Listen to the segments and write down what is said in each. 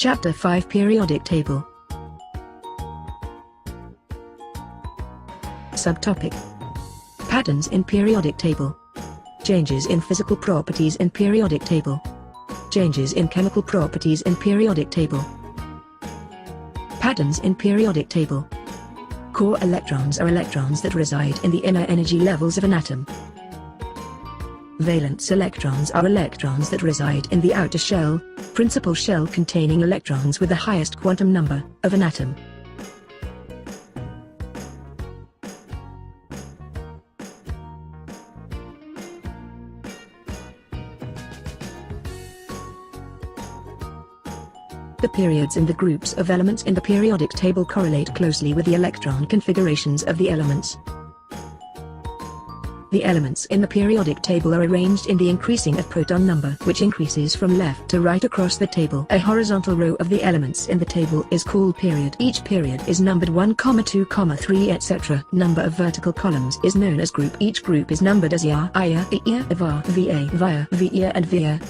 Chapter 5 Periodic Table. Subtopic: Patterns in periodic table. Changes in physical properties in periodic table. Changes in chemical properties in periodic table. Patterns in periodic table. Core electrons are electrons that reside in the inner energy levels of an atom. Valence electrons are electrons that reside in the outer shell, principal shell containing electrons with the highest quantum number of an atom. The periods and the groups of elements in the periodic table correlate closely with the electron configurations of the elements. The elements in the periodic table are arranged in the increasing of proton number, which increases from left to right across the table. A horizontal row of the elements in the table is called period. Each period is numbered 1, 2, 3, etc. Number of vertical columns is known as group. Each group is numbered as IA, IA, IA, VA, VA, VIA, VIA and VIA.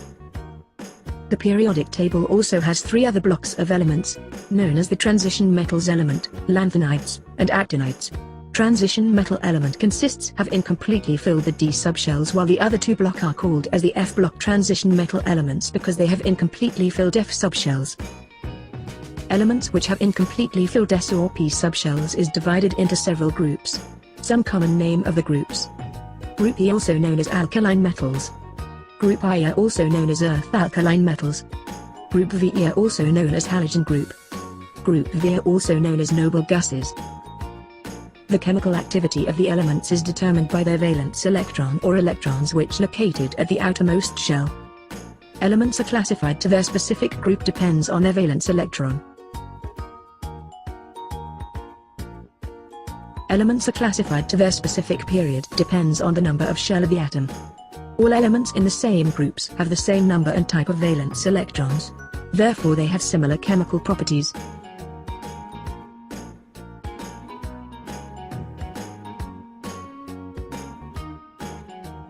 The periodic table also has three other blocks of elements, known as the transition metals element, lanthanides, and actinides. Transition metal element consists of incompletely filled the D subshells, while the other two blocks are called as the F block transition metal elements because they have incompletely filled F subshells. Elements which have incompletely filled S or P subshells is divided into several groups. Some common name of the groups: Group E, also known as alkaline metals. Group I, also known as earth alkaline metals. Group V, also known as halogen group. Group V, also known as noble gases. The chemical activity of the elements is determined by their valence electron or electrons which located at the outermost shell. Elements are classified to their specific group depends on their valence electron. Elements are classified to their specific period depends on the number of shell of the atom. All elements in the same groups have the same number and type of valence electrons. Therefore they have similar chemical properties.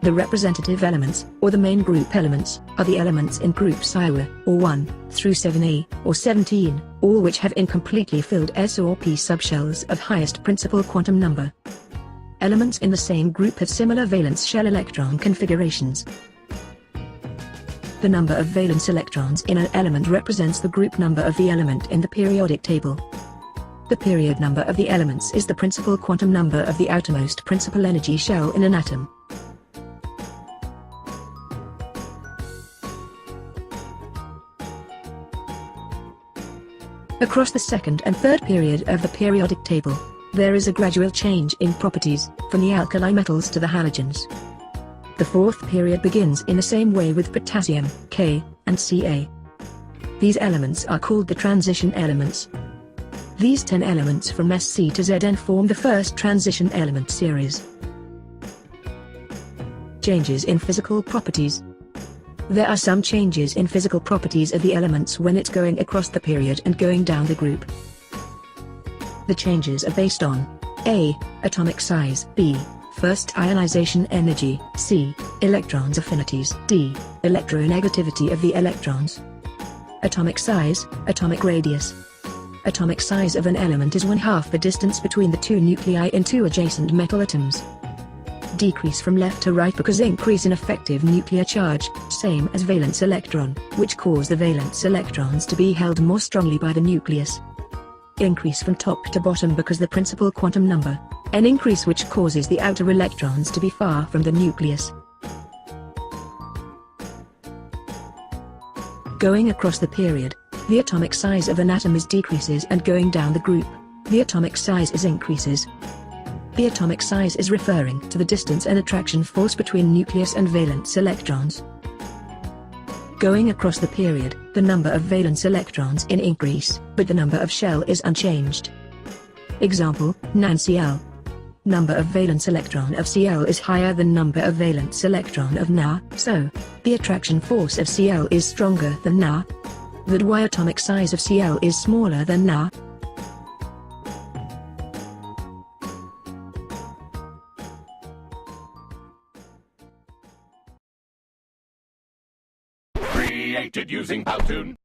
The representative elements, or the main group elements, are the elements in groups IA, or 1, through 7A, or 17, all which have incompletely filled S or P subshells of highest principal quantum number. Elements in the same group have similar valence shell electron configurations. The number of valence electrons in an element represents the group number of the element in the periodic table. The period number of the elements is the principal quantum number of the outermost principal energy shell in an atom. Across the second and third period of the periodic table, there is a gradual change in properties, from the alkali metals to the halogens. The fourth period begins in the same way with potassium, K, and Ca. These elements are called the transition elements. These 10 elements from Sc to Zn form the first transition element series. Changes in physical properties. There are some changes in physical properties of the elements when it's going across the period and going down the group. The changes are based on A. Atomic size, B. First ionization energy, C. Electrons affinities, D. Electronegativity of the electrons. Atomic size, atomic radius. Atomic size of an element is 1/2 the distance between the two nuclei in two adjacent metal atoms. Decrease from left to right because increase in effective nuclear charge, same as valence electron, which cause the valence electrons to be held more strongly by the nucleus. Increase from top to bottom because the principal quantum number, an increase which causes the outer electrons to be far from the nucleus. Going across the period, the atomic size of an atom is decreases, and going down the group, the atomic size is increases. The atomic size is referring to the distance and attraction force between nucleus and valence electrons. Going across the period, the number of valence electrons increase, but the number of shell is unchanged. Example, NaCl. Number of valence electron of Cl is higher than number of valence electron of Na, so the attraction force of Cl is stronger than Na. That why atomic size of Cl is smaller than Na. Created using Powtoon.